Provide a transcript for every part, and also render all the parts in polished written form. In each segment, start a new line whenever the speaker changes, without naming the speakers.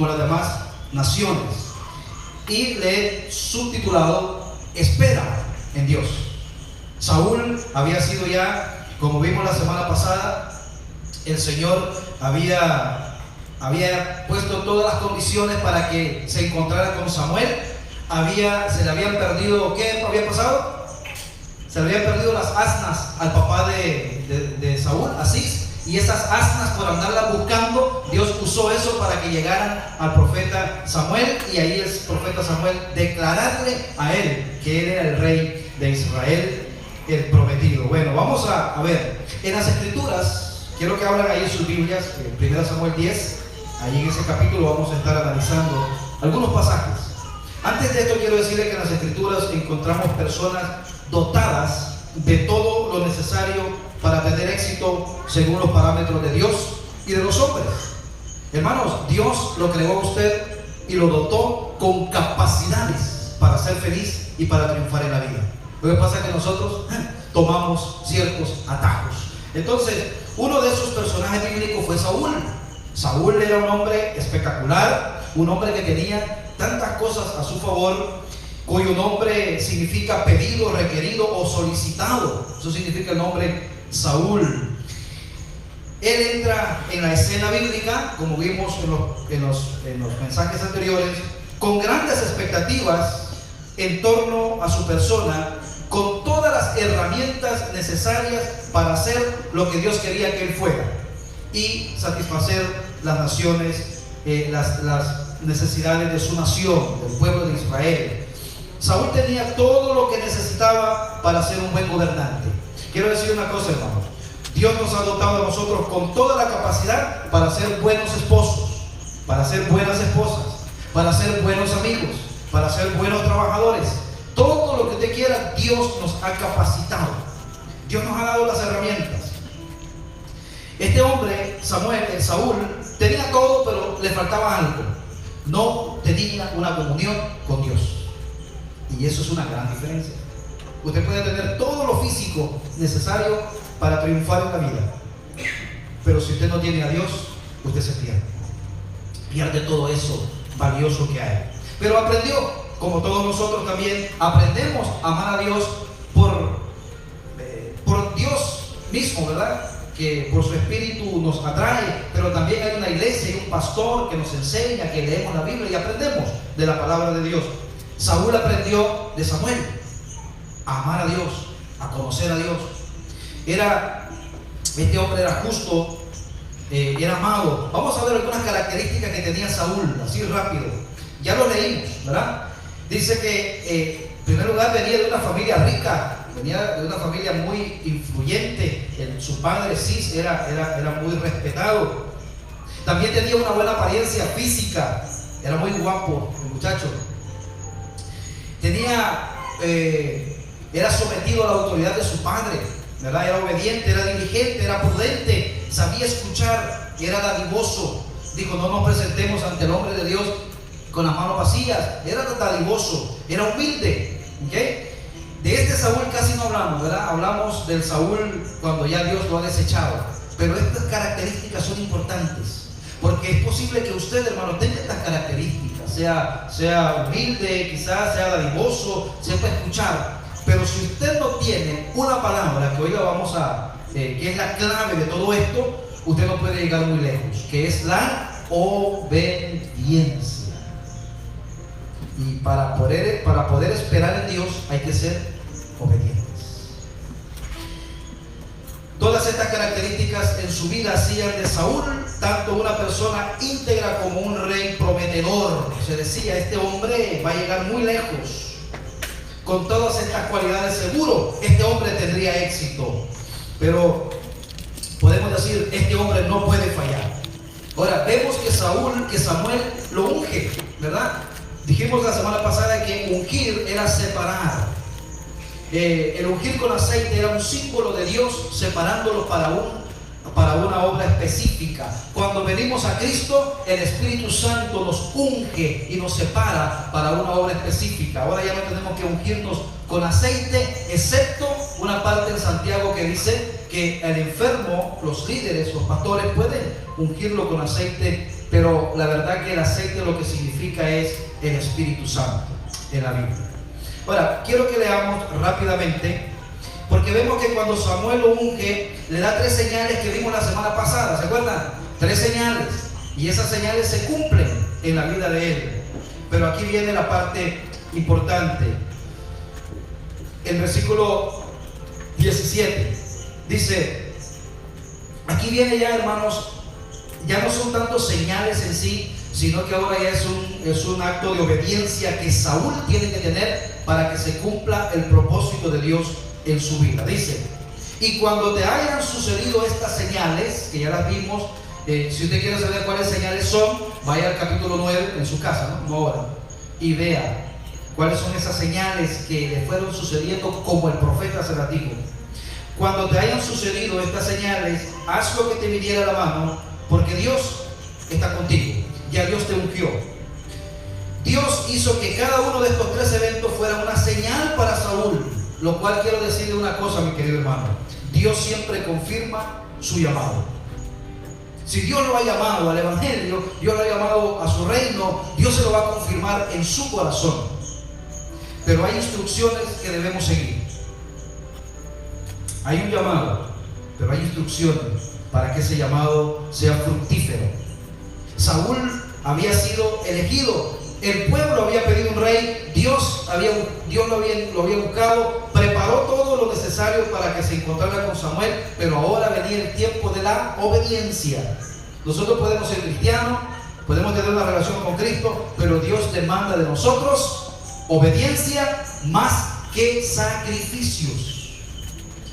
con las demás naciones. Y le he subtitulado Espera en Dios. Saúl había sido ya, como vimos la semana pasada, el Señor había puesto todas las condiciones para que se encontrara con Samuel. Se le habían perdido, ¿qué había pasado? Se le habían perdido las asnas al papá de Saúl, Asís. Y esas asnas, por andarlas buscando, Dios usó eso para que llegaran al profeta Samuel, y ahí el profeta Samuel declararle a él que él era el rey de Israel, el prometido. Bueno, vamos a ver, en las Escrituras, quiero que abran ahí en sus Biblias, 1 Samuel 10, ahí en ese capítulo vamos a estar analizando algunos pasajes. Antes de esto quiero decirle que en las Escrituras encontramos personas dotadas de todo lo necesario para tener éxito según los parámetros de Dios y de los hombres. Hermanos, Dios lo creó a usted y lo dotó con capacidades para ser feliz y para triunfar en la vida. Lo que pasa es que nosotros tomamos ciertos atajos. Entonces, uno de esos personajes bíblicos fue Saúl. Saúl era un hombre espectacular, un hombre que tenía tantas cosas a su favor, cuyo nombre significa pedido, requerido o solicitado. Eso significa el nombre Saúl. Él entra en la escena bíblica, como vimos en los mensajes anteriores, con grandes expectativas en torno a su persona, con todas las herramientas necesarias para hacer lo que Dios quería que él fuera y satisfacer las naciones, las necesidades de su nación, del pueblo de Israel. Saúl tenía todo lo que necesitaba para ser un buen gobernante. Quiero decir una cosa, hermanos. Dios nos ha dotado a nosotros con toda la capacidad para ser buenos esposos, para ser buenas esposas, para ser buenos amigos, para ser buenos trabajadores. Todo lo que usted quiera, Dios nos ha capacitado. Dios nos ha dado las herramientas. Este hombre, Saúl, tenía todo, pero le faltaba algo. No tenía una comunión con Dios. Y eso es una gran diferencia. Usted puede tener todo lo físico necesario para triunfar en la vida, pero si usted no tiene a Dios, usted se pierde todo eso valioso que hay. Pero aprendió, como todos nosotros también aprendemos a amar a Dios por Dios mismo, ¿verdad? Que por su espíritu nos atrae, pero también hay una iglesia y un pastor que nos enseña, que leemos la Biblia y aprendemos de la palabra de Dios. Saúl aprendió de Samuel a amar a Dios, a conocer a Dios. Este hombre era justo, era amado. Vamos a ver algunas características que tenía Saúl, así rápido. Ya lo leímos, ¿verdad? Dice que en primer lugar venía de una familia rica, venía de una familia muy influyente. Su padre Cis era muy respetado. También tenía una buena apariencia física, era muy guapo el muchacho. Era sometido a la autoridad de su padre, ¿verdad? Era obediente, era diligente, era prudente, sabía escuchar, era dadivoso. Dijo, no nos presentemos ante el hombre de Dios con las manos vacías. Era dadivoso, era humilde, ¿okay? De este Saúl casi no hablamos, ¿verdad? Hablamos del Saúl cuando ya Dios lo ha desechado. Pero estas características son importantes, porque es posible que usted, hermano, tenga estas características, sea humilde, quizás sea dadivoso, sepa escuchar. Pero si usted no tiene una palabra, que hoy la vamos que es la clave de todo esto, usted no puede llegar muy lejos, que es la obediencia. Y para poder esperar en Dios hay que ser obedientes. Todas estas características en su vida hacían de Saúl tanto una persona íntegra como un rey prometedor. Se decía, este hombre va a llegar muy lejos. Con todas estas cualidades, seguro este hombre tendría éxito. Pero podemos decir, este hombre no puede fallar. Ahora, vemos que Samuel lo unge, ¿verdad? Dijimos la semana pasada que ungir era separar. El ungir con aceite era un símbolo de Dios separándolos para una obra específica. Cuando venimos a Cristo, el Espíritu Santo nos unge y nos separa para una obra específica. Ahora ya no tenemos que ungirnos con aceite, excepto una parte en Santiago que dice que el enfermo, los líderes, los pastores pueden ungirlo con aceite, pero la verdad que el aceite lo que significa es el Espíritu Santo en la Biblia. Ahora, quiero que leamos rápidamente, porque vemos que cuando Samuel lo unge, le da 3 señales que vimos la semana pasada, ¿se acuerdan? 3 señales, y esas señales se cumplen en la vida de él. Pero aquí viene la parte importante. El versículo 17 dice, aquí viene ya, hermanos, ya no son tantos señales en sí, sino que ahora ya es un acto de obediencia que Saúl tiene que tener para que se cumpla el propósito de Dios en su vida. Dice, y cuando te hayan sucedido estas señales, que ya las vimos, si usted quiere saber cuáles señales son, vaya al capítulo 9 en su casa, no ahora, y vea cuáles son esas señales que le fueron sucediendo, como el profeta se las dijo. Cuando te hayan sucedido estas señales, haz lo que te viniera a la mano, porque Dios está contigo. Ya Dios te ungió. Dios hizo que cada uno de estos 3 eventos fuera una señal para Saúl, lo cual quiero decirle una cosa, mi querido hermano: Dios siempre confirma su llamado. Si Dios lo ha llamado al evangelio, Dios lo ha llamado a su reino, Dios se lo va a confirmar en su corazón. Pero hay instrucciones que debemos seguir. Hay un llamado, pero hay instrucciones para que ese llamado sea fructífero. Saúl había sido elegido, el pueblo había pedido un rey, Dios lo había buscado, preparó todo lo necesario para que se encontrara con Samuel, pero ahora venía el tiempo de la obediencia. Nosotros podemos ser cristianos, podemos tener una relación con Cristo, pero Dios demanda de nosotros obediencia más que sacrificios.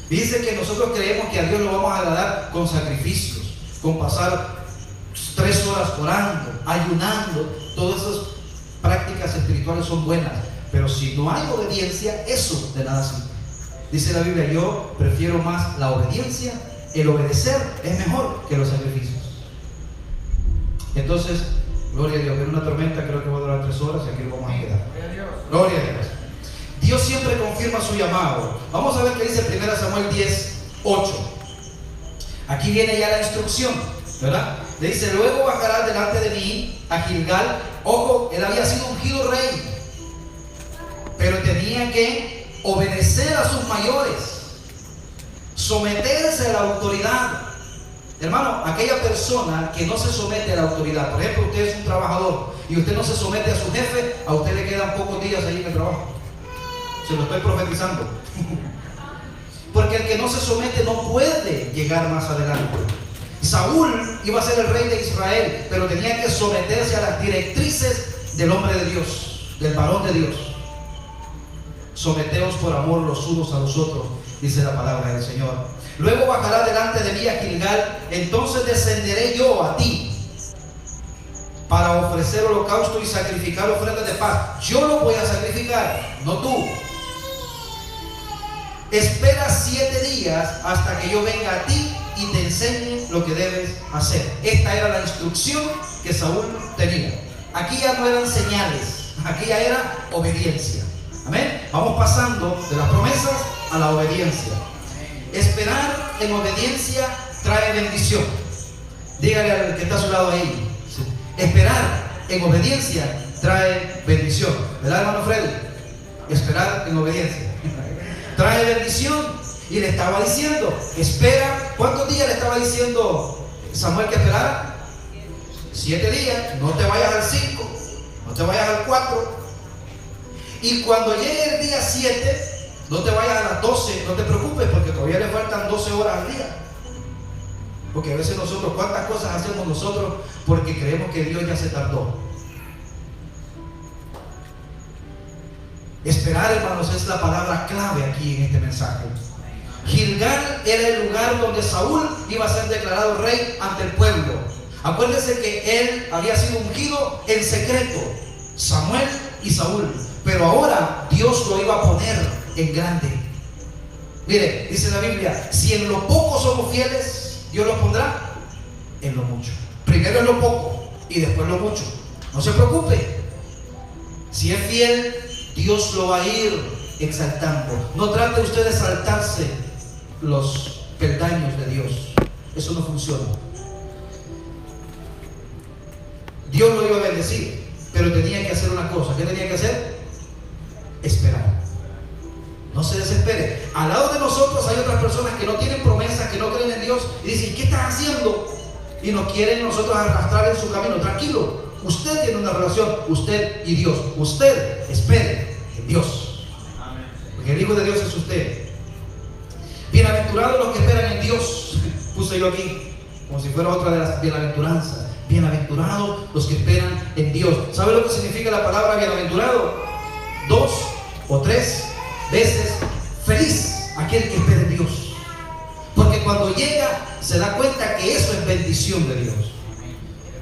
Dice que nosotros creemos que a Dios lo vamos a agradar con sacrificios, con pasar 3 horas orando, ayunando. Todas esas prácticas espirituales son buenas, pero si no hay obediencia, eso de nada sirve. Dice la Biblia, yo prefiero más la obediencia, el obedecer es mejor que los sacrificios. Entonces, gloria a Dios, en una tormenta creo que va a durar 3 horas y aquí lo vamos a quedar. Gloria a Dios. Dios siempre confirma su llamado. Vamos a ver qué dice 1 Samuel 10:8. Aquí viene ya la instrucción, ¿verdad? Le dice, luego bajarás delante de mí a Gilgal. Ojo, él había sido ungido rey, pero tenía que obedecer a sus mayores, someterse a la autoridad. Hermano, aquella persona que no se somete a la autoridad, por ejemplo, usted es un trabajador y usted no se somete a su jefe, a usted le quedan pocos días ahí en el trabajo. Se lo estoy profetizando. Porque el que no se somete no puede llegar más adelante. Saúl iba a ser el rey de Israel, pero tenía que someterse a las directrices del hombre de Dios, del varón de Dios. Someteos por amor los unos a los otros, dice la palabra del Señor. Luego bajará delante de mí a Gilgal, entonces descenderé yo a ti para ofrecer holocausto y sacrificar ofrendas de paz. Yo lo voy a sacrificar, no tú. Espera 7 días hasta que yo venga a ti y te enseñe lo que debes hacer. Esta era la instrucción que Saúl tenía. Aquí ya no eran señales, aquí ya era obediencia. Amén. Vamos pasando de las promesas a la obediencia. Esperar en obediencia trae bendición. Dígale al que está a su lado ahí. Esperar en obediencia trae bendición. ¿Verdad, hermano Freddy? Esperar en obediencia trae bendición. Y le estaba diciendo, espera. ¿Cuántos días le estaba diciendo Samuel que esperara? 7 días. No te vayas al 5, no te vayas al 4. Y cuando llegue el día 7, no te vayas a las 12, no te preocupes, porque todavía le faltan 12 horas al día. Porque a veces nosotros, ¿cuántas cosas hacemos nosotros porque creemos que Dios ya se tardó? Esperar, hermanos, es la palabra clave aquí en este mensaje. Gilgal era el lugar donde Saúl iba a ser declarado rey ante el pueblo. Acuérdense que él había sido ungido en secreto, Samuel y Saúl, pero ahora Dios lo iba a poner en grande. Mire, dice la Biblia, si en lo poco somos fieles, Dios lo pondrá en lo mucho. Primero en lo poco y después lo mucho. No se preocupe. Si es fiel, Dios lo va a ir exaltando. No trate usted de saltarse los peldaños de Dios. Eso no funciona. Dios lo iba a bendecir, pero tenía que hacer una cosa. ¿Qué tenía que hacer? Esperar. No se desespere. Al lado de nosotros hay otras personas que no tienen promesas, que no creen en Dios y dicen: ¿qué estás haciendo? Y nos quieren nosotros arrastrar en su camino. Tranquilo, usted tiene una relación, usted y Dios. Usted espere en Dios, porque el Hijo de Dios es usted. Bienaventurados los que esperan en Dios. Puse yo aquí como si fuera otra de las bienaventuranzas. Bienaventurados los que esperan en Dios. ¿Sabe lo que significa la palabra bienaventurado? 2 o 3 veces feliz aquel que espera en Dios. Porque cuando llega se da cuenta que eso es bendición de Dios.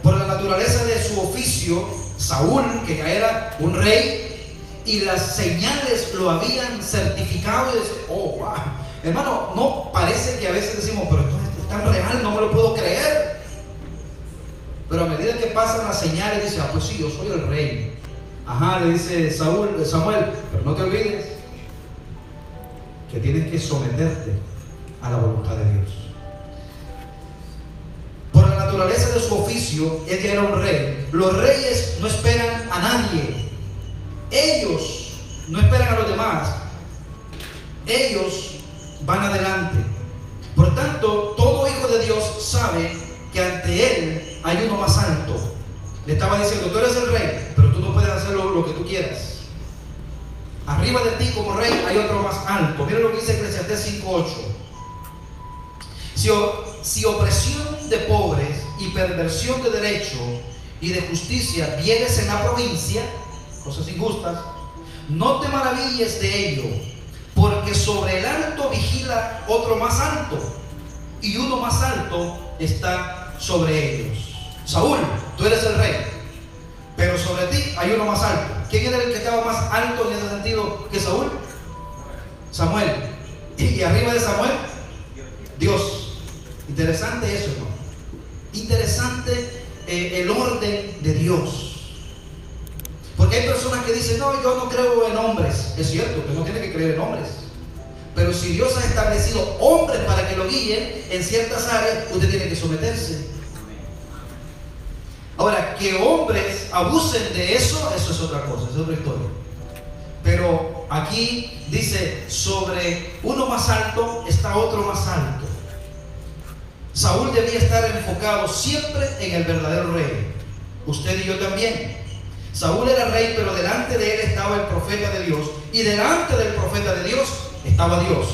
Por la naturaleza de su oficio, Saúl, que ya era un rey, y las señales lo habían certificado, y decía: oh, wow. Hermano, no parece que a veces decimos: pero esto es tan real, no me lo puedo creer. Pero a medida que pasan las señales, dice: ah, pues sí, yo soy el rey. Ajá, le dice Samuel, pero no te olvides que tienes que someterte a la voluntad de Dios. Por la naturaleza de su oficio, él ya era un rey. Los reyes no esperan a nadie. Ellos no esperan a los demás. Ellos van adelante. Por tanto, todo hijo de Dios sabe que ante él hay uno más alto. Le estaba diciendo: tú eres el rey, pero tú no puedes hacer lo que tú quieras. Arriba de ti como rey hay otro más alto. Mira lo que dice Eclesiastés 5:8. Si opresión de pobres y perversión de derecho y de justicia vienes en la provincia, cosas injustas, no te maravilles de ello, porque sobre el alto vigila otro más alto, y uno más alto está sobre ellos. Saúl, tú eres el rey, pero sobre ti hay uno más alto. ¿Quién era el que estaba más alto en ese sentido que Saúl? Samuel. Y arriba de Samuel, Dios. Interesante eso, hermano. Interesante el orden de Dios. Porque hay personas que dicen: no, yo no creo en hombres. Es cierto, usted no tiene que creer en hombres. Pero si Dios ha establecido hombres para que lo guíen en ciertas áreas, usted tiene que someterse. Ahora, que hombres abusen de eso, eso es otra cosa, es otra historia. Pero aquí dice: sobre uno más alto está otro más alto. Saúl debía estar enfocado siempre en el verdadero rey. Usted y yo también. Saúl era rey, pero delante de él estaba el profeta de Dios. Y delante del profeta de Dios estaba Dios.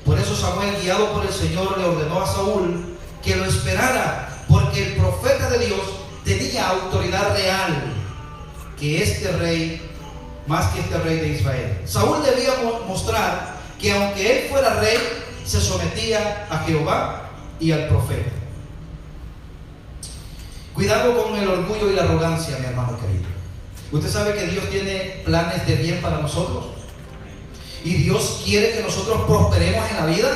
Por eso Samuel, guiado por el Señor, le ordenó a Saúl que lo esperara, porque el profeta de Dios tenía autoridad real que este rey, más que este rey de Israel. Saúl debía mostrar que aunque él fuera rey, se sometía a Jehová y al profeta. Cuidado con el orgullo y la arrogancia, mi hermano querido. Usted sabe que Dios tiene planes de bien para nosotros, y Dios quiere que nosotros prosperemos en la vida.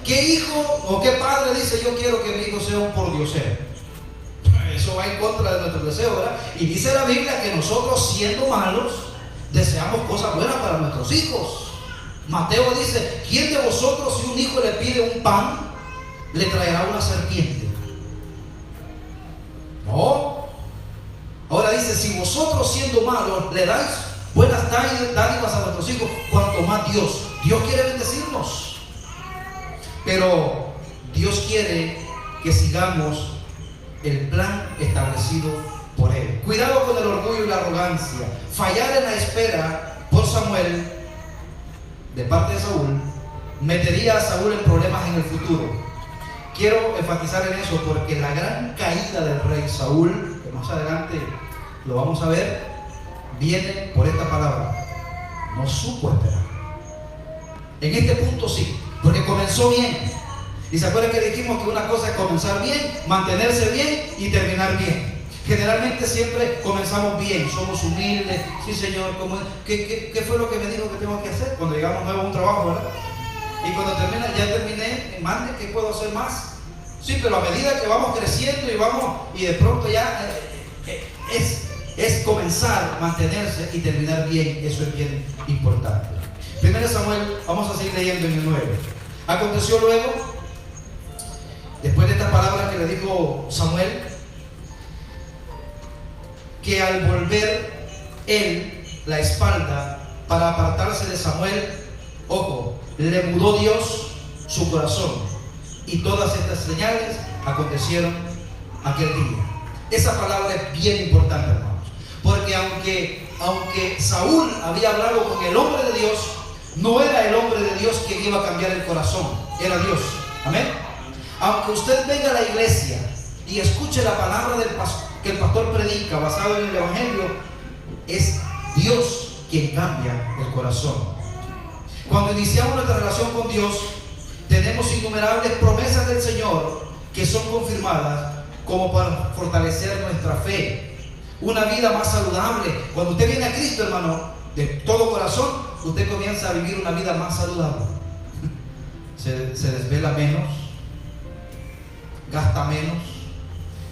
¿Qué hijo o qué padre dice: yo quiero que mi hijo sea un pordiosero? Eso va en contra de nuestro deseo, ¿verdad? Y dice la Biblia que nosotros, siendo malos, deseamos cosas buenas para nuestros hijos. Mateo dice: ¿quién de vosotros, si un hijo le pide un pan, le traerá una serpiente? No. Ahora dice: si vosotros, siendo malos, le dais buenas dádivas a nuestros hijos, cuanto más Dios quiere bendecirnos. Pero Dios quiere que sigamos el plan establecido por él. Cuidado con el orgullo y la arrogancia. Fallar en la espera por Samuel de parte de Saúl metería a Saúl en problemas en el futuro. Quiero enfatizar en eso porque la gran caída del rey Saúl, que más adelante lo vamos a ver, viene por esta palabra: no supo esperar. En este punto sí, porque comenzó bien. Y se acuerdan que dijimos que una cosa es comenzar bien, mantenerse bien y terminar bien. Generalmente siempre comenzamos bien, somos humildes. Sí, Señor, ¿qué fue lo que me dijo que tengo que hacer? Cuando llegamos nuevo a un trabajo, ¿verdad? Y cuando termina, ya terminé, mande, ¿qué puedo hacer más? Sí, pero a medida que vamos creciendo y de pronto ya es comenzar, mantenerse y terminar bien. Eso es bien importante. 1 Samuel, vamos a seguir leyendo en el 9. Aconteció luego, después de estas palabras que le dijo Samuel, que al volver él la espalda para apartarse de Samuel, ojo, le mudó Dios su corazón, y todas estas señales acontecieron aquel día. Esa palabra es bien importante, hermanos, porque aunque Saúl había hablado con el hombre de Dios, no era el hombre de Dios quien iba a cambiar el corazón, era Dios. Amén. Aunque usted venga a la iglesia y escuche la palabra que el pastor predica basado en el evangelio, es Dios quien cambia el corazón. Cuando iniciamos nuestra relación con Dios, tenemos innumerables promesas del Señor que son confirmadas como para fortalecer nuestra fe, una vida más saludable. Cuando usted viene a Cristo, hermano, de todo corazón, usted comienza a vivir una vida más saludable. Se desvela menos, gasta menos,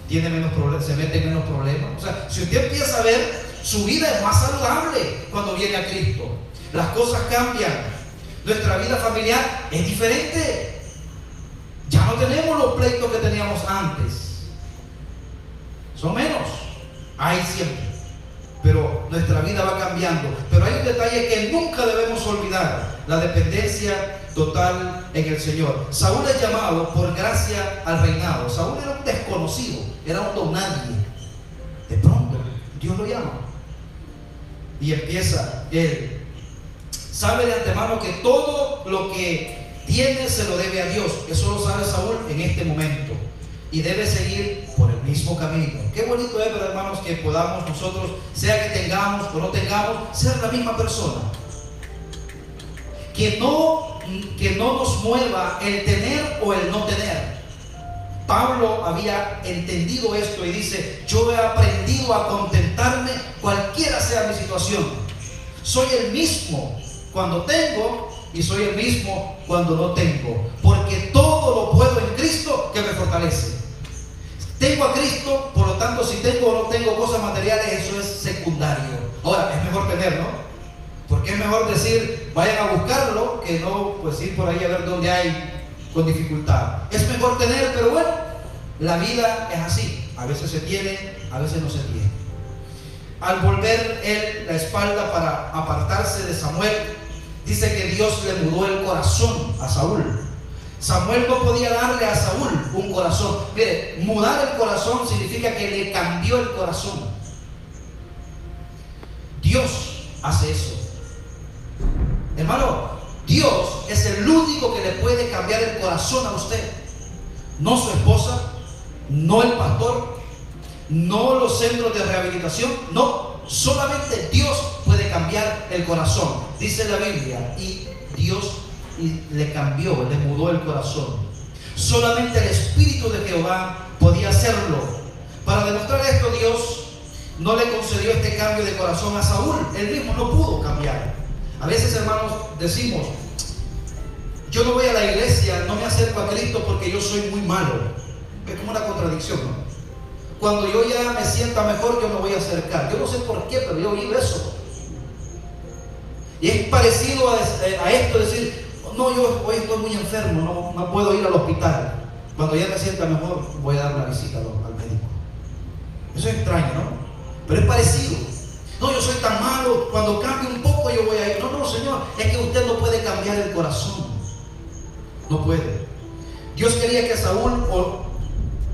tiene menos problemas, se mete en menos problemas. O sea, si usted empieza a ver, su vida es más saludable cuando viene a Cristo. Las cosas cambian. Nuestra vida familiar es diferente. Ya no tenemos los pleitos que teníamos antes. Son menos. Hay siempre. Pero nuestra vida va cambiando. Pero hay un detalle que nunca debemos olvidar: la dependencia total en el Señor. Saúl es llamado por gracia al reinado. Saúl era un desconocido, era un don nadie. De pronto Dios lo llama y empieza él. Sabe de antemano que todo lo que tiene se lo debe a Dios. Eso lo sabe Saúl en este momento, y debe seguir por el mismo camino. Qué bonito es, pero hermanos, que podamos nosotros, sea que tengamos o no tengamos, ser la misma persona. Que no nos mueva el tener o el no tener. Pablo había entendido esto y dice: yo he aprendido a contentarme cualquiera sea mi situación. Soy el mismo cuando tengo y soy el mismo cuando no tengo, porque todo lo puedo en Cristo que me fortalece. Tengo a Cristo, por lo tanto, si tengo o no tengo cosas materiales, eso es secundario. Ahora, es mejor tener, ¿no? Porque es mejor decir, vayan a buscarlo, que no pues ir por ahí a ver dónde hay con dificultad. Es mejor tener, pero bueno, la vida es así. A veces se tiene, a veces no se tiene. Al volver él la espalda para apartarse de Samuel, dice que Dios le mudó el corazón a Saúl. Samuel no podía darle a Saúl un corazón. Mire, mudar el corazón significa que le cambió el corazón. Dios hace eso. Hermano, Dios es el único que le puede cambiar el corazón a usted. No su esposa, no el pastor, no los centros de rehabilitación, no. Solamente Dios puede cambiar el corazón. Dice la Biblia, y Dios le cambió, le mudó el corazón. Solamente el Espíritu de Jehová podía hacerlo. Para demostrar esto, Dios no le concedió este cambio de corazón a Saúl. Él mismo no pudo cambiar. A veces, hermanos, decimos: yo no voy a la iglesia, no me acerco a Cristo porque yo soy muy malo. Es como una contradicción, ¿no? Cuando yo ya me sienta mejor, yo me voy a acercar. Yo no sé por qué, pero yo vivo eso. Y es parecido a esto, decir: no, yo hoy estoy muy enfermo, no puedo ir al hospital. Cuando ya me sienta mejor, voy a dar una visita al médico. Eso es extraño, ¿no? Pero es parecido. No, yo soy tan malo, cuando cambie un poco yo voy a ir. No, Señor, es que usted no puede cambiar el corazón. No puede. Dios quería que Saúl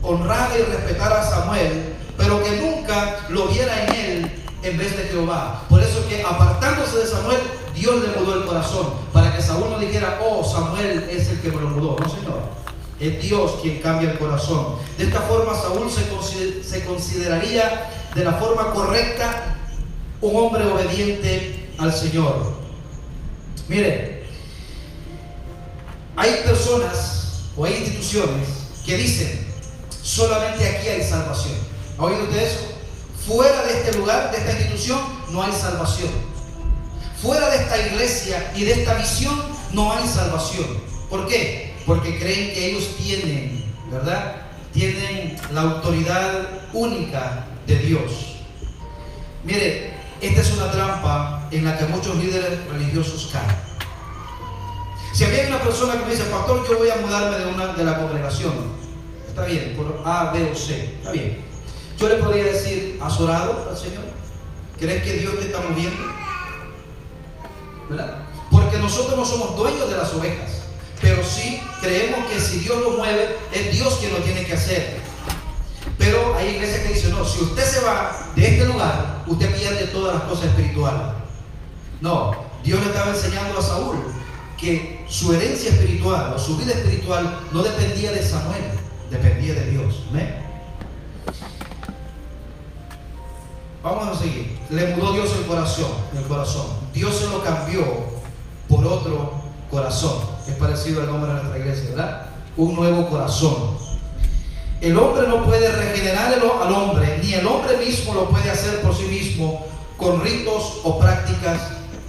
honrara y respetara a Samuel, pero que nunca lo viera en él en vez de Jehová. Por eso que, apartándose de Samuel, Dios le mudó el corazón, para que Saúl no dijera: oh, Samuel es el que me lo mudó. No, Señor, es Dios quien cambia el corazón. De esta forma Saúl se consideraría de la forma correcta un hombre obediente al Señor. Mire, hay personas o hay instituciones que dicen: solamente aquí hay salvación. ¿Ha oído usted eso? Fuera de este lugar, de esta institución, no hay salvación. Fuera de esta iglesia y de esta visión, no hay salvación. ¿Por qué? Porque creen que ellos tienen, ¿verdad? Tienen la autoridad única de Dios. Mire, esta es una trampa en la que muchos líderes religiosos caen. Si había una persona que me dice: pastor, yo voy a mudarme de la congregación, está bien, por A, B o C, está bien. Yo le podría decir, ¿has orado al Señor? ¿Crees que Dios te está moviendo? ¿Verdad? Porque nosotros no somos dueños de las ovejas, pero sí creemos que si Dios lo mueve, es Dios quien lo tiene que hacer. Pero hay iglesias que dicen, no, si usted se va de este lugar, usted pierde todas las cosas espirituales. No, Dios le estaba enseñando a Saúl que su herencia espiritual o su vida espiritual no dependía de Samuel, dependía de Dios. ¿Amén? Vamos a seguir. Le mudó Dios el corazón. Dios se lo cambió por otro corazón. Es parecido al nombre de nuestra iglesia, ¿verdad? Un nuevo corazón. El hombre no puede regenerar al hombre, ni el hombre mismo lo puede hacer por sí mismo con ritos o prácticas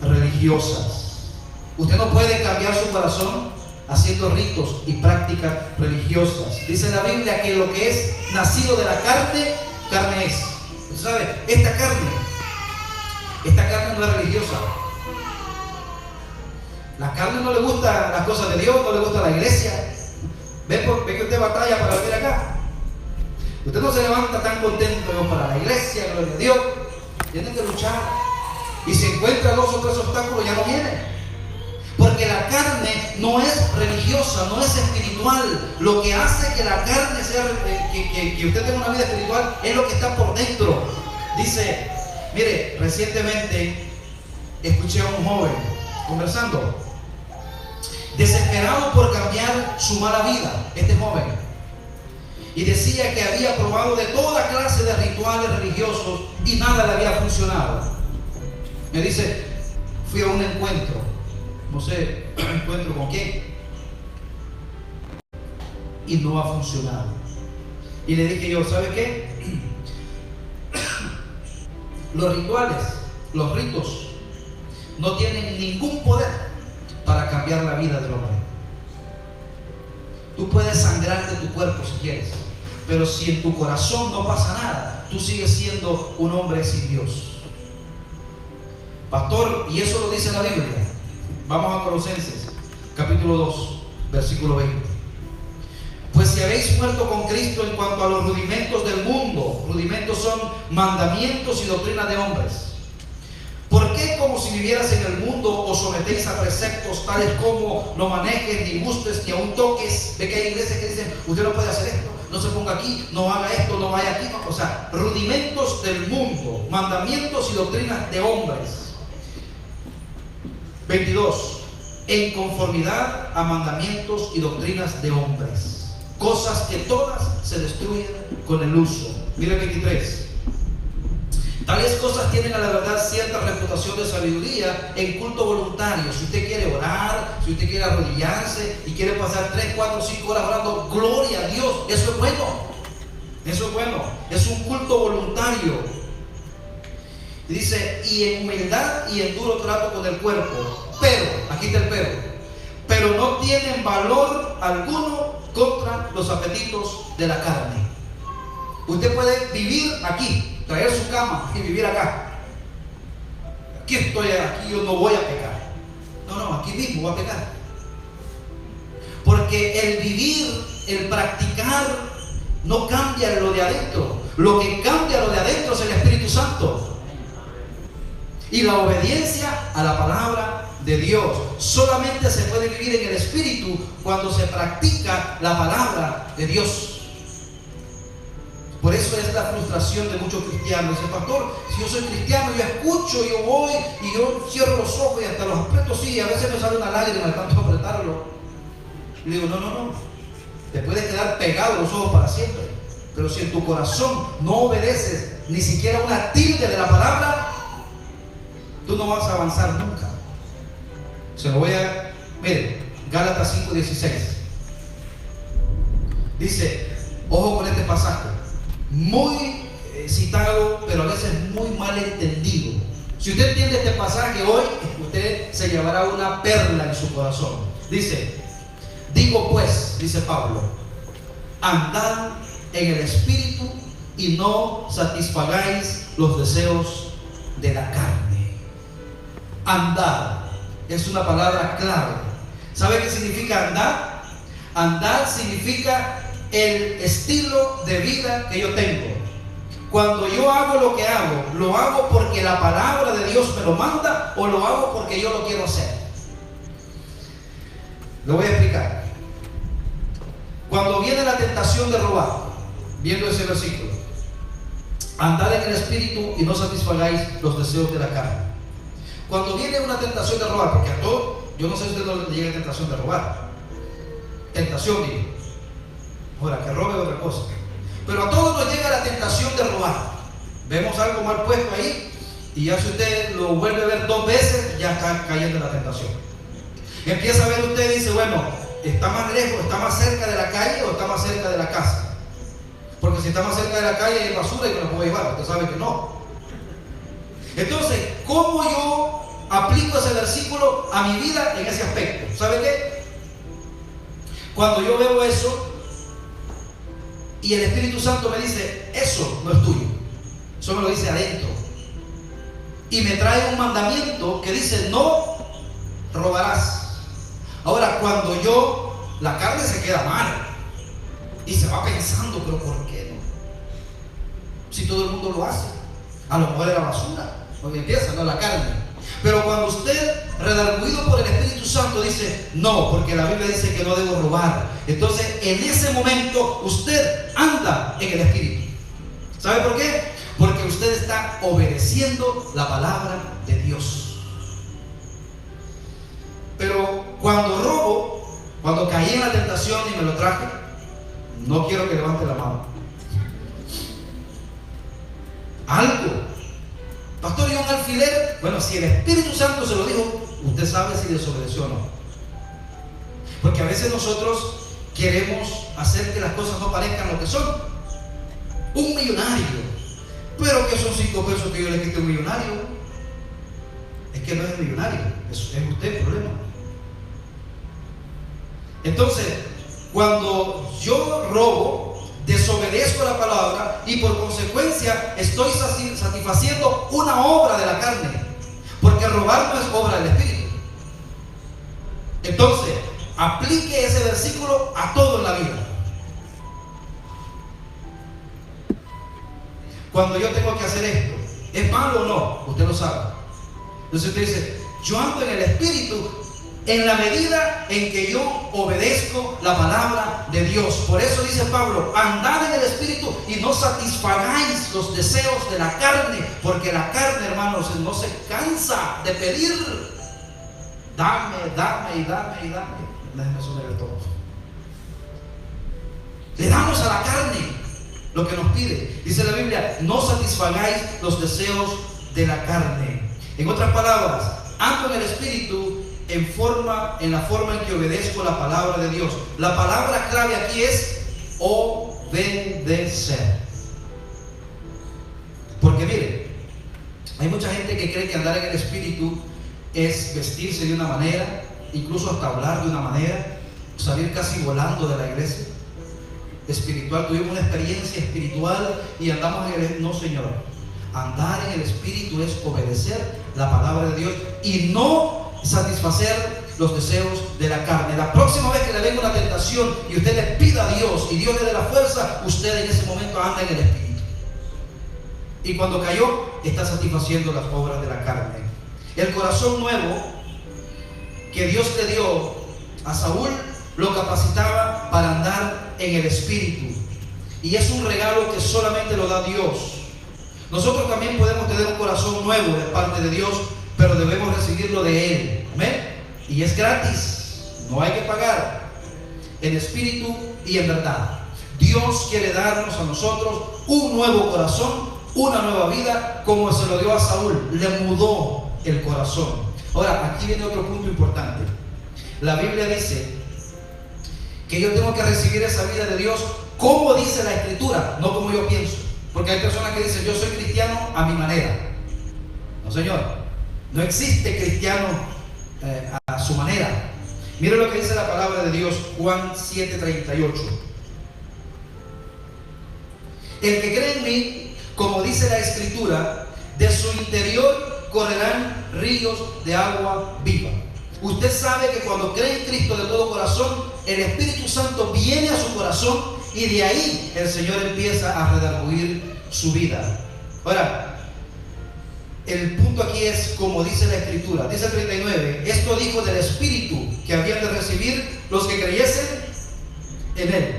religiosas. Usted no puede cambiar su corazón haciendo ritos y prácticas religiosas. Dice la Biblia que lo que es nacido de la carne, carne es. ¿Usted sabe? Esta carne no es religiosa. La carne no le gusta las cosas de Dios, no le gusta la iglesia. Ve que usted batalla para venir acá. Usted no se levanta tan contento para la iglesia, gloria a Dios. Tiene que luchar. Y si encuentra 2 o 3 obstáculos, ya no viene. Porque la carne no es religiosa, no es espiritual. Lo que hace que la carne sea, que usted tenga una vida espiritual, es lo que está por dentro. Dice, mire, recientemente escuché a un joven conversando, desesperado por cambiar su mala vida, este joven. Y decía que había probado de toda clase de rituales religiosos y nada le había funcionado. Me dice, fui a un encuentro, no sé, encuentro con quién, y no ha funcionado. Y le dije yo, ¿sabe qué? Los rituales, los ritos, no tienen ningún poder para cambiar la vida del hombre. Tú puedes sangrar de tu cuerpo si quieres, pero si en tu corazón no pasa nada, tú sigues siendo un hombre sin Dios. Pastor, y eso lo dice la Biblia. Vamos a Colosenses, capítulo 2, versículo 20. Pues si habéis muerto con Cristo en cuanto a los rudimentos del mundo, rudimentos son mandamientos y doctrinas de hombres. ¿Por qué, como si vivieras en el mundo, os sometéis a preceptos tales como no manejes, ni gustes, ni aún toques? Ve que hay iglesias que dicen, usted no puede hacer esto, no se ponga aquí, no haga esto, no vaya aquí. O sea, rudimentos del mundo, mandamientos y doctrinas de hombres. 22. En conformidad a mandamientos y doctrinas de hombres, cosas que todas se destruyen con el uso. Mira el 23. Tales cosas tienen a la verdad cierta reputación de sabiduría en culto voluntario. Si usted quiere orar, si usted quiere arrodillarse y quiere pasar 3, 4, 5 horas orando, gloria a Dios, eso es bueno. Eso es bueno. Es un culto voluntario. Y dice, y en humildad y en duro trato con el cuerpo. Pero, aquí está el pero no tienen valor alguno contra los apetitos de la carne. Usted puede vivir aquí, traer su cama y vivir acá. Aquí estoy, aquí yo no voy a pecar. No, aquí mismo voy a pecar. Porque el vivir, el practicar, no cambia lo de adentro. Lo que cambia lo de adentro es el Espíritu Santo. Y la obediencia a la palabra de Dios. Solamente se puede vivir en el Espíritu cuando se practica la palabra de Dios. Por eso es la frustración de muchos cristianos. Dice, pastor, si yo soy cristiano, yo escucho, yo voy y yo cierro los ojos y hasta los aprieto, sí, a veces me sale una lágrima de tanto apretarlo. Y le digo, no, te puedes quedar pegado los ojos para siempre. Pero si en tu corazón no obedeces ni siquiera una tilde de la palabra, tú no vas a avanzar nunca. Se lo voy a... Miren, Gálatas 5:16. Dice, ojo con este pasaje. Muy citado, pero a veces muy mal entendido. Si usted entiende este pasaje hoy, usted se llevará una perla en su corazón. Dice, digo pues, dice Pablo, andad en el Espíritu y no satisfagáis los deseos de la carne. Andar es una palabra clave. ¿Sabe qué significa andar? Andar significa el estilo de vida que yo tengo. Cuando yo hago lo que hago, ¿lo hago porque la palabra de Dios me lo manda o lo hago porque yo lo quiero hacer? Lo voy a explicar. Cuando viene la tentación de robar, viendo ese versículo, andad en el espíritu y no satisfagáis los deseos de la carne. Cuando viene una tentación de robar, porque a todos, yo no sé si a usted no le llega tentación de robar. Tentación, digo. Ahora, que robe otra cosa. Pero a todos nos llega la tentación de robar. Vemos algo mal puesto ahí y ya si usted lo vuelve a ver 2 veces, ya está cayendo en la tentación. Empieza a ver usted y dice, bueno, ¿está más lejos, está más cerca de la calle o está más cerca de la casa? Porque si está más cerca de la calle hay basura y me lo puedo llevar. Usted sabe que no. Entonces, ¿cómo yo aplico ese versículo a mi vida en ese aspecto? ¿Sabe qué? Cuando yo veo eso y el Espíritu Santo me dice, eso no es tuyo, eso me lo dice adentro, y me trae un mandamiento que dice, no robarás. Ahora, cuando la carne se queda mal y se va pensando, pero ¿por qué no? Si todo el mundo lo hace, a lo mejor era basura, porque empieza, no la carne. Pero cuando usted, redarguido por el Espíritu Santo, dice, no, porque la Biblia dice que no debo robar, entonces en ese momento usted anda en el Espíritu. ¿Sabe por qué? Porque usted está obedeciendo la palabra de Dios. Pero cuando robo, cuando caí en la tentación y me lo traje, no quiero que levante la mano. Algo. Pastor, ¿y un alfiler? Bueno, si el Espíritu Santo se lo dijo, usted sabe si desobedeció o no. Porque a veces nosotros queremos hacer que las cosas no parezcan lo que son. Un millonario. Pero que son 5 pesos que yo le quite a un millonario. Es que no es millonario, es usted el problema. Entonces, cuando yo robo, desobedezco la palabra y por consecuencia estoy satisfaciendo una obra de la carne, porque robar no es obra del Espíritu. Entonces, aplique ese versículo a todo en la vida. Cuando yo tengo que hacer esto, ¿es malo o no? Usted lo sabe. Entonces usted dice, yo ando en el Espíritu en la medida en que yo obedezco la palabra de Dios. Por eso dice Pablo, andad en el Espíritu y no satisfagáis los deseos de la carne, porque la carne, hermanos, no se cansa de pedir. Dame, dame y dame y dame. Déjeme subir el tono. Le damos a la carne lo que nos pide. Dice la Biblia, no satisfagáis los deseos de la carne. En otras palabras, ando en el Espíritu en la forma en que obedezco la palabra de Dios. La palabra clave aquí es obedecer. Porque mire, hay mucha gente que cree que andar en el Espíritu es vestirse de una manera, incluso hasta hablar de una manera, salir casi volando de la iglesia espiritual. Tuvimos una experiencia espiritual y andamos en el... No, Señor. Andar en el Espíritu es obedecer la palabra de Dios y no satisfacer los deseos de la carne. La próxima vez que le venga una tentación y usted le pida a Dios y Dios le dé la fuerza, usted en ese momento anda en el Espíritu. Y cuando cayó, está satisfaciendo las obras de la carne. El corazón nuevo que Dios le dio a Saúl lo capacitaba para andar en el Espíritu. Y es un regalo que solamente lo da Dios. Nosotros también podemos tener un corazón nuevo de parte de Dios, pero debemos recibirlo de Él. ¿Amén? Y es gratis, no hay que pagar, en espíritu y en verdad. Dios quiere darnos a nosotros un nuevo corazón, una nueva vida, como se lo dio a Saúl. Le mudó el corazón. Ahora, aquí viene otro punto importante. La Biblia dice que yo tengo que recibir esa vida de Dios como dice la Escritura, no como yo pienso. Porque hay personas que dicen, yo soy cristiano a mi manera. No, Señor, no existe cristiano a su manera. Mire lo que dice la palabra de Dios, Juan 7:38. El que cree en mí, como dice la Escritura, de su interior correrán ríos de agua viva. Usted sabe que cuando cree en Cristo de todo corazón, el Espíritu Santo viene a su corazón y de ahí el Señor empieza a redarguir su vida. Ahora, el punto aquí es como dice la Escritura. Dice el 39, esto dijo del Espíritu que habían de recibir los que creyesen en Él.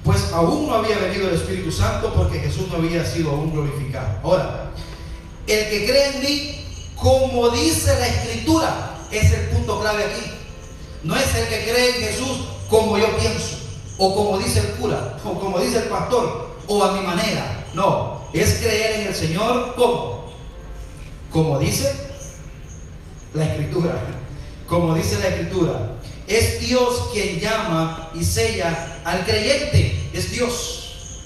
Pues aún no había venido el Espíritu Santo porque Jesús no había sido aún glorificado. Ahora, el que cree en mí, como dice la Escritura, es el punto clave aquí. No es el que cree en Jesús como yo pienso, o como dice el cura, o como dice el pastor, o a mi manera. No, es creer en el Señor como, como dice la Escritura. Como dice la Escritura. Es Dios quien llama y sella al creyente. Es Dios.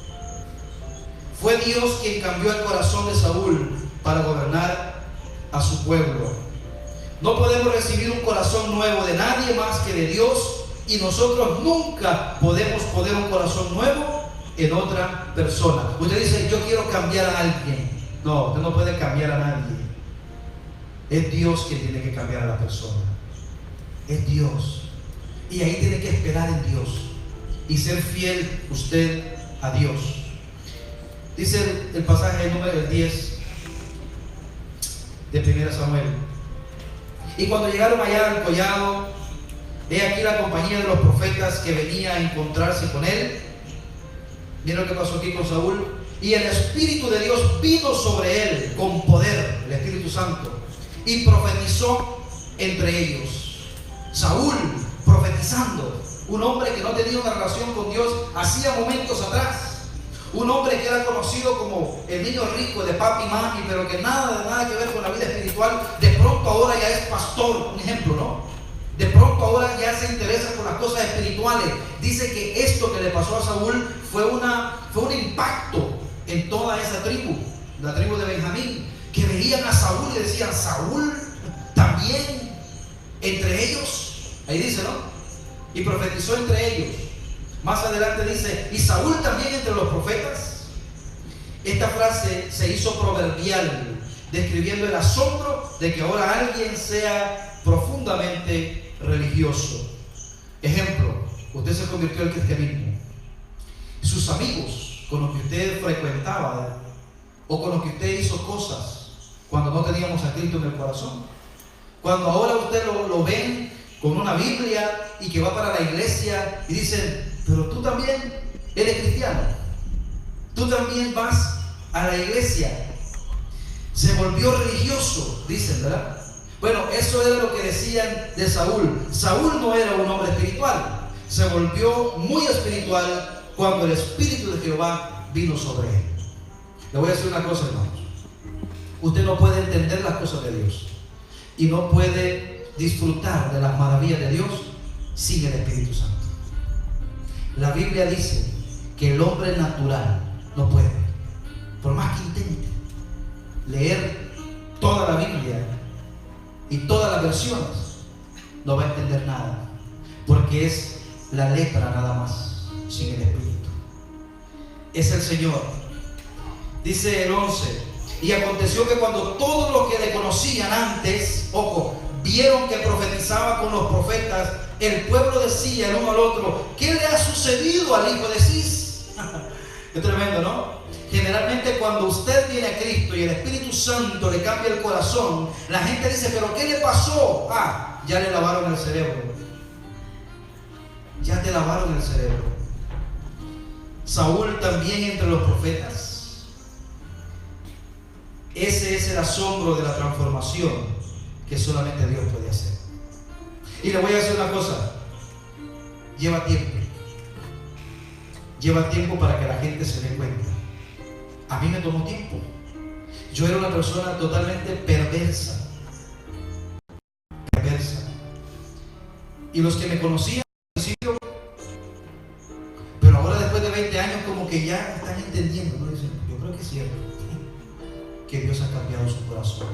Fue Dios quien cambió el corazón de Saúl para gobernar a su pueblo. No podemos recibir un corazón nuevo de nadie más que de Dios, y nosotros nunca podemos poner un corazón nuevo en otra persona. Usted dice, yo quiero cambiar a alguien. No, usted no puede cambiar a nadie. Es Dios quien tiene que cambiar a la persona. Es Dios. Y ahí tiene que esperar en Dios y ser fiel usted a Dios. Dice el pasaje número 10 de 1 Samuel. Y cuando llegaron allá al collado, he aquí la compañía de los profetas que venía a encontrarse con él. Miren lo que pasó aquí con Saúl. Y el Espíritu de Dios vino sobre él con poder, el Espíritu Santo, y profetizó entre ellos. Saúl profetizando, un hombre que no tenía una relación con Dios hacía momentos atrás. Un hombre que era conocido como el niño rico de papi y mami, pero que nada que ver con la vida espiritual. De pronto ahora ya es pastor, un ejemplo, ¿no? De pronto ahora ya se interesa por las cosas espirituales. Dice que esto que le pasó a Saúl fue un impacto en toda esa tribu, la tribu de Benjamín, que veían a Saúl y decían, Saúl también entre ellos. Ahí dice, ¿no? Y profetizó entre ellos. Más adelante dice, y Saúl también entre los profetas. Esta frase se hizo proverbial, describiendo el asombro de que ahora alguien sea profundamente religioso. Ejemplo, usted se convirtió al cristianismo. Sus amigos con los que usted frecuentaba o con los que usted hizo cosas cuando no teníamos a Cristo en el corazón, cuando ahora usted lo ven con una Biblia y que va para la iglesia y dicen, pero tú también eres cristiano, tú también vas a la iglesia. Se volvió religioso, dicen, ¿verdad? Bueno, eso era lo que decían de Saúl. Saúl no era un hombre espiritual, se volvió muy espiritual cuando el Espíritu de Jehová vino sobre él. Le voy a decir una cosa, hermanos. Usted no puede entender las cosas de Dios y no puede disfrutar de las maravillas de Dios sin el Espíritu Santo. La Biblia dice que el hombre natural no puede, por más que intente leer toda la Biblia y todas las versiones, no va a entender nada, porque es la letra nada más, sin el Espíritu. Es el Señor. Dice el 11, y aconteció que cuando todos los que le conocían antes, ojo, vieron que profetizaba con los profetas, el pueblo decía el uno al otro, ¿qué le ha sucedido al hijo de Cis? Es tremendo, ¿no? Generalmente cuando usted viene a Cristo y el Espíritu Santo le cambia el corazón, la gente dice, ¿pero qué le pasó? Ah, ya le lavaron el cerebro. Ya te lavaron el cerebro. Saúl también entre los profetas. Ese es el asombro de la transformación que solamente Dios puede hacer. Y le voy a decir una cosa, lleva tiempo. Lleva tiempo para que la gente se dé cuenta. A mí me tomó tiempo. Yo era una persona totalmente perversa. Y los que me conocían al principio, pero ahora después de 20 años como que ya están entendiendo, ¿no? Dicen, yo creo que es cierto que Dios ha cambiado su corazón.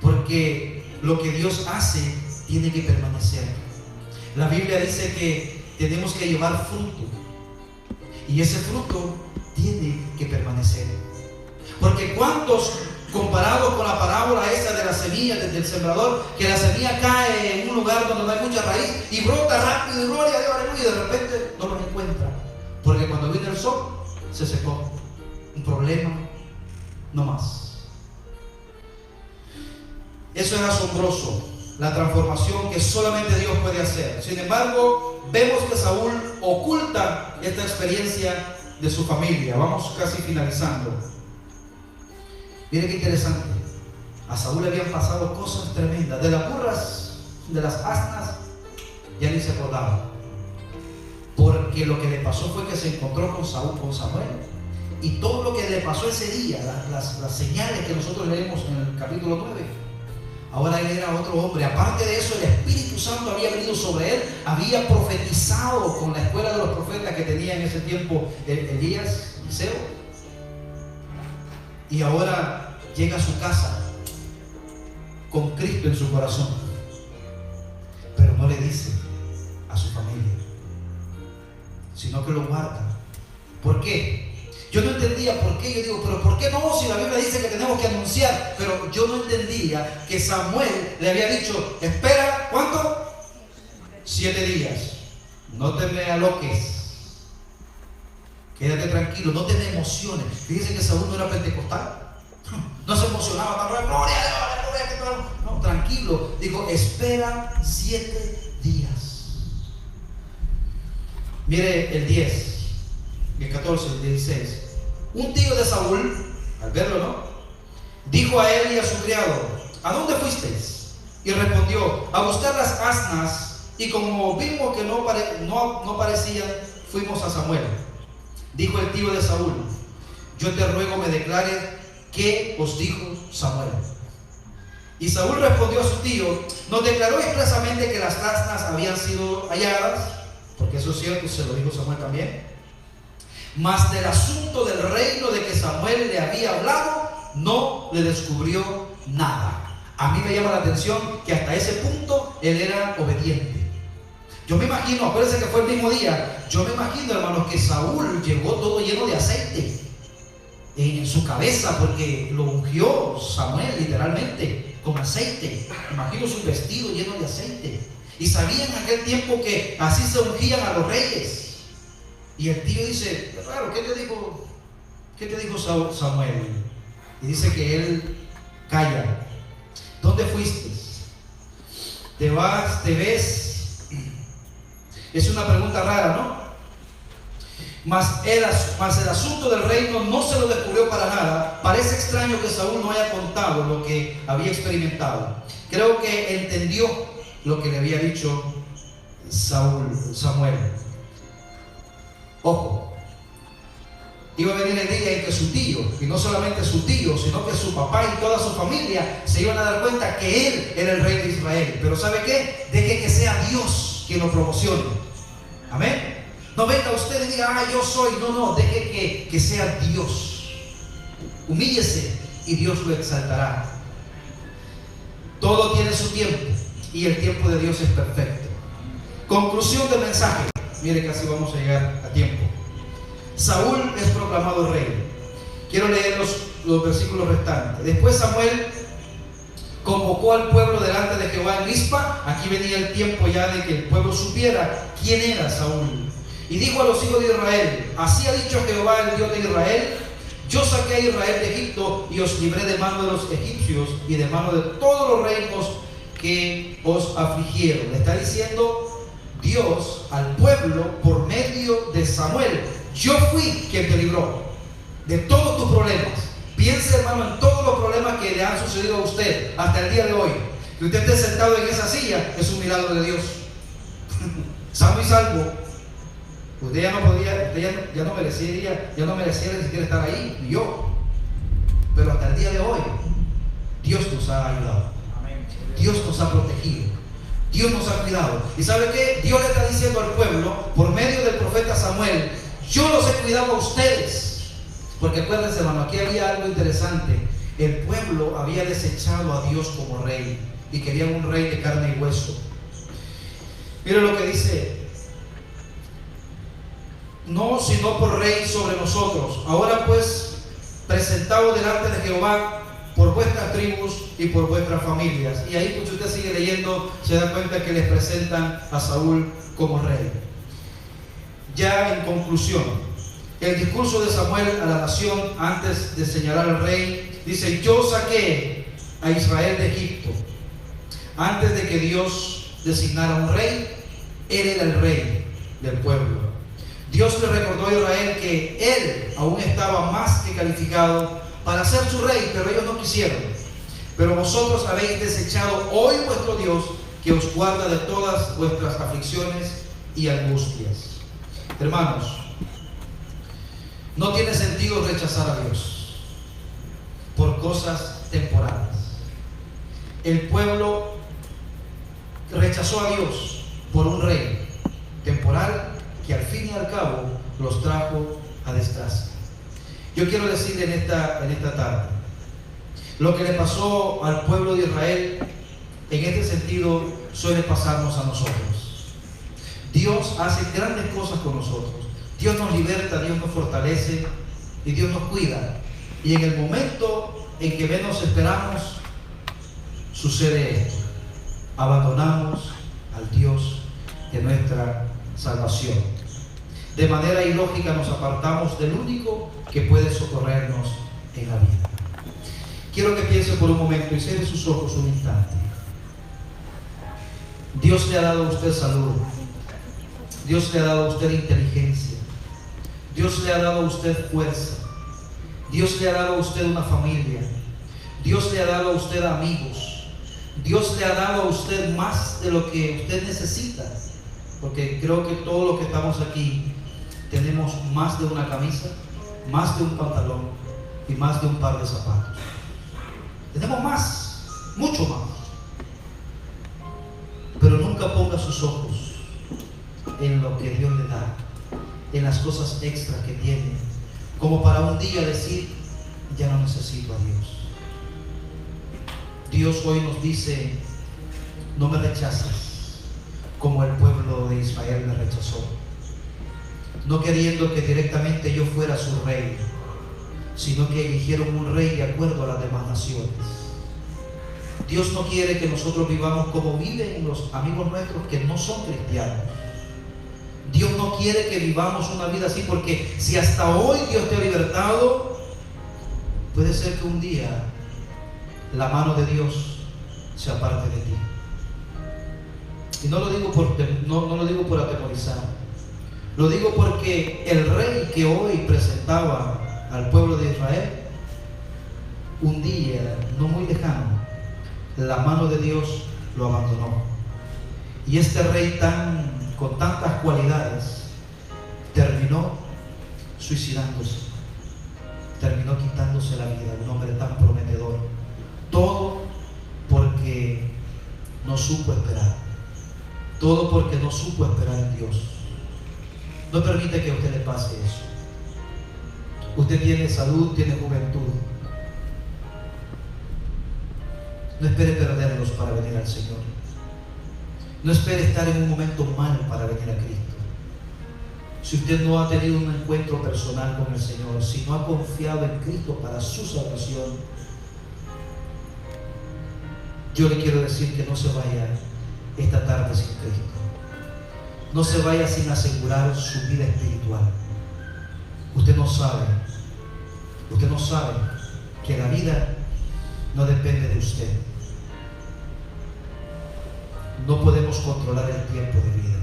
Porque lo que Dios hace tiene que permanecer. La Biblia dice que tenemos que llevar fruto. Y ese fruto tiene que permanecer. Porque ¿cuántos, comparados con la parábola esa de la semilla del sembrador, que la semilla cae en un lugar donde no hay mucha raíz y brota rápido y gloria a Dios, aleluya, y de repente no lo encuentra? Porque cuando viene el sol se secó. Un problema, no más. Eso es asombroso, la transformación que solamente Dios puede hacer. Sin embargo, vemos que Saúl oculta esta experiencia de su familia. Vamos casi finalizando. Miren qué interesante. A Saúl le habían pasado cosas tremendas. De las burras, de las asnas, ya ni se acordaba. Porque lo que le pasó fue que se encontró con Samuel. Y todo lo que le pasó ese día, las señales que nosotros leemos en el capítulo 9. Ahora él era otro hombre. Aparte de eso, el Espíritu Santo había venido sobre él. Había profetizado con la escuela de los profetas que tenía en ese tiempo Elías, Eliseo. Y ahora llega a su casa con Cristo en su corazón, pero no le dice a su familia, sino que lo guarda. ¿Por qué? Yo no entendía por qué. Yo digo, pero ¿por qué no? Si la Biblia dice que tenemos que anunciar. Pero yo no entendía que Samuel le había dicho, espera, ¿cuánto? 7 días. No te me aloques. Quédate tranquilo, no te me emociones. Fíjense que Saúl no era pentecostal. No se emocionaba, gloria a Dios. No, tranquilo. Digo, espera 7 días. Mire el 10, el 14, el 16. Un tío de Saúl, al verlo, ¿no?, dijo a él y a su criado, ¿a dónde fuisteis? Y respondió, a buscar las asnas. Y como vimos que no parecían, fuimos a Samuel. Dijo el tío de Saúl, yo te ruego me declares qué os dijo Samuel. Y Saúl respondió a su tío, nos declaró expresamente que las asnas habían sido halladas, porque eso es cierto, se lo dijo Samuel también. Mas del asunto del reino de que Samuel le había hablado, no le descubrió nada. A mí me llama la atención que hasta ese punto él era obediente. Yo me imagino, acuérdense que fue el mismo día, yo me imagino, hermanos, que Saúl llegó todo lleno de aceite en su cabeza, porque lo ungió Samuel literalmente con aceite. Imagino su vestido lleno de aceite. Y sabían en aquel tiempo que así se ungían a los reyes. Y el tío dice, claro, ¿qué te dijo Samuel? Y dice que él calla. ¿Dónde fuiste? ¿Te vas? ¿Te ves? Es una pregunta rara, ¿no? Mas el asunto del reino no se lo descubrió para nada. Parece extraño que Saúl no haya contado lo que había experimentado. Creo que entendió lo que le había dicho Samuel. Ojo, iba a venir el día en que su tío, y no solamente su tío, sino que su papá y toda su familia se iban a dar cuenta que él era el rey de Israel. Pero ¿sabe qué? Deje que sea Dios quien lo promocione. Amén. No venga usted y diga, yo soy. No, deje que sea Dios. Humíllese y Dios lo exaltará. Todo tiene su tiempo y el tiempo de Dios es perfecto. Conclusión del mensaje. Mire, casi vamos a llegar a tiempo. Saúl es proclamado rey. Quiero leer los versículos restantes. Después Samuel convocó al pueblo delante de Jehová en Mizpa. Aquí venía el tiempo ya de que el pueblo supiera quién era Saúl. Y dijo a los hijos de Israel, así ha dicho Jehová, el Dios de Israel, yo saqué a Israel de Egipto y os libré de mano de los egipcios y de mano de todos los reinos que os afligieron. Le está diciendo Dios al pueblo por medio de Samuel, yo fui quien te libró de todos tus problemas. Piense, hermano, en todos los problemas que le han sucedido a usted hasta el día de hoy. Que usted esté sentado en esa silla es un milagro de Dios. Sano y salvo. Usted ya no podía, usted ya no merecía ni siquiera estar ahí, ni yo. Pero hasta el día de hoy, Dios nos ha ayudado. Dios nos ha protegido. Dios nos ha cuidado. ¿Y sabe qué? Dios le está diciendo al pueblo, por medio del profeta Samuel, yo los he cuidado a ustedes. Porque acuérdense, hermano, aquí había algo interesante. El pueblo había desechado a Dios como rey y querían un rey de carne y hueso. Mire lo que dice: no, sino por rey sobre nosotros. Ahora pues, presentaos delante de Jehová por vuestras tribus y por vuestras familias. Y ahí, pues, usted sigue leyendo, se da cuenta que les presentan a Saúl como rey. Ya en conclusión, el discurso de Samuel a la nación antes de señalar al rey, dice: yo saqué a Israel de Egipto. Antes de que Dios designara un rey, él era el rey del pueblo. Dios le recordó a Israel que él aún estaba más que calificado para ser su rey, pero ellos no quisieron. Pero vosotros habéis desechado hoy vuestro Dios, que os guarda de todas vuestras aflicciones y angustias. Hermanos, no tiene sentido rechazar a Dios por cosas temporales. El pueblo rechazó a Dios por un rey temporal que al fin y al cabo los trajo a desgracia. Yo quiero decirle en esta tarde, lo que le pasó al pueblo de Israel, en este sentido suele pasarnos a nosotros. Dios hace grandes cosas con nosotros. Dios nos liberta, Dios nos fortalece y Dios nos cuida. Y en el momento en que menos esperamos, sucede esto: abandonamos al Dios de nuestra salvación. De manera ilógica nos apartamos del único que puede socorrernos en la vida. Quiero que piense por un momento y cierre sus ojos un instante. Dios le ha dado a usted salud. Dios le ha dado a usted inteligencia. Dios le ha dado a usted fuerza. Dios le ha dado a usted una familia. Dios le ha dado a usted amigos. Dios le ha dado a usted más de lo que usted necesita. Porque creo que todos los que estamos aquí tenemos más de una camisa, más de un pantalón y más de un par de zapatos. Tenemos más, mucho más. Pero nunca ponga sus ojos en lo que Dios le da, en las cosas extras que tiene, como para un día decir: ya no necesito a Dios. Dios hoy nos dice: no me rechaces como el pueblo de Israel me rechazó, no queriendo que directamente yo fuera su rey, sino que eligieron un rey de acuerdo a las demás naciones. Dios no quiere que nosotros vivamos como viven los amigos nuestros que no son cristianos. Dios no quiere que vivamos una vida así, porque si hasta hoy Dios te ha libertado, puede ser que un día la mano de Dios se aparte de ti. Y no lo digo por atemorizar, lo digo porque el rey que hoy presentaba al pueblo de Israel, un día no muy lejano, la mano de Dios lo abandonó. Y este rey con tantas cualidades terminó suicidándose, terminó quitándose la vida. Un hombre tan prometedor, todo porque no supo esperar, todo porque no supo esperar en Dios. No permite que a usted le pase eso. Usted tiene salud, tiene juventud. No espere perderlos para venir al Señor. No espere estar en un momento mal para venir a Cristo. Si usted no ha tenido un encuentro personal con el Señor, si no ha confiado en Cristo para su salvación, yo le quiero decir que no se vaya esta tarde sin Cristo. No se vaya sin asegurar su vida espiritual. Usted no sabe que la vida no depende de usted. No podemos controlar el tiempo de vida.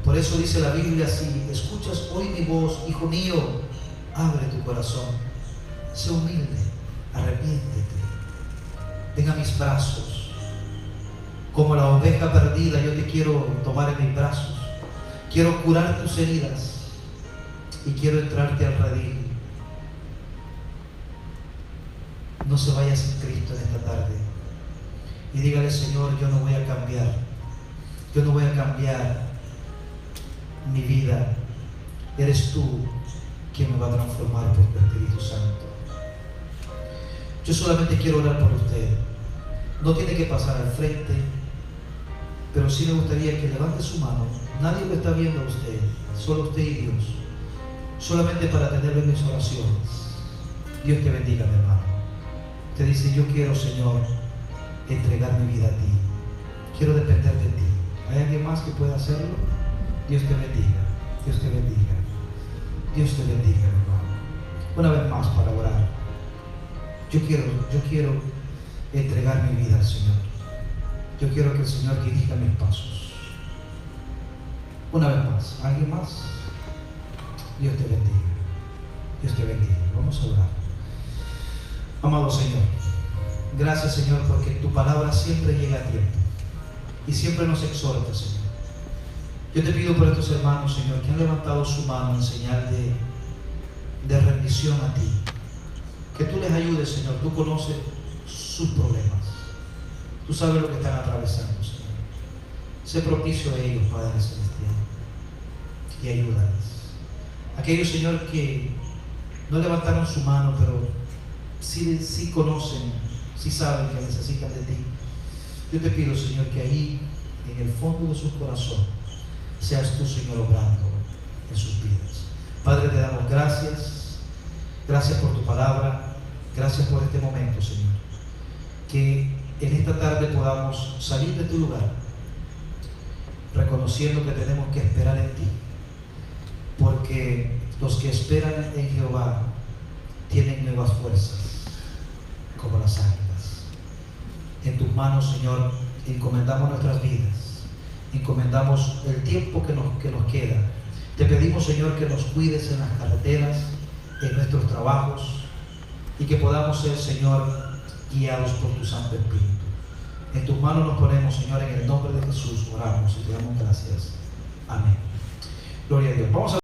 Por eso dice la Biblia: si escuchas hoy mi voz, hijo mío, abre tu corazón, sé humilde, arrepiéntete, ven a mis brazos. Como la oveja perdida, yo te quiero tomar en mis brazos, quiero curar tus heridas y quiero entrarte al redil. No se vaya sin Cristo en esta tarde y dígale: Señor, yo no voy a cambiar, yo no voy a cambiar mi vida, eres tú quien me va a transformar por tu Espíritu Santo. Yo solamente quiero orar por usted. No tiene que pasar al frente, pero sí me gustaría que levante su mano. Nadie lo está viendo a usted, solo usted y Dios, solamente para tenerlo en mis oraciones. Dios te bendiga, mi hermano. Usted dice: yo quiero, Señor, entregar mi vida a ti, quiero depender de ti. ¿Hay alguien más que pueda hacerlo? Dios te bendiga, Dios te bendiga. Dios te bendiga, hermano. Una vez más para orar. Yo quiero entregar mi vida al Señor. Yo quiero que el Señor dirija mis pasos. Una vez más. ¿Alguien más? Dios te bendiga. Dios te bendiga. Vamos a orar. Amado Señor, gracias, Señor, porque tu palabra siempre llega a tiempo y siempre nos exhorta, Señor. Yo te pido por estos hermanos, Señor, que han levantado su mano en señal de rendición a ti. Que tú les ayudes, Señor. Tú conoces sus problemas. Tú sabes lo que están atravesando, Señor. Sé propicio a ellos, Padre Celestial, y ayúdales. Aquellos, Señor, que no levantaron su mano, pero sí conocen, sí saben que necesitan de ti. Yo te pido, Señor, que ahí, en el fondo de su corazón, seas tú, Señor, obrando en sus vidas. Padre, te damos gracias. Gracias por tu palabra. Gracias por este momento, Señor. Que en esta tarde podamos salir de tu lugar reconociendo que tenemos que esperar en ti. Porque los que esperan en Jehová tienen nuevas fuerzas, como las águilas. En tus manos, Señor, encomendamos nuestras vidas. Encomendamos el tiempo que nos queda. Te pedimos, Señor, que nos cuides en las carreteras, en nuestros trabajos, y que podamos ser, Señor, guiados por tu Santo Espíritu. En tus manos nos ponemos, Señor, en el nombre de Jesús oramos y te damos gracias. Amén. Gloria a Dios. Vamos a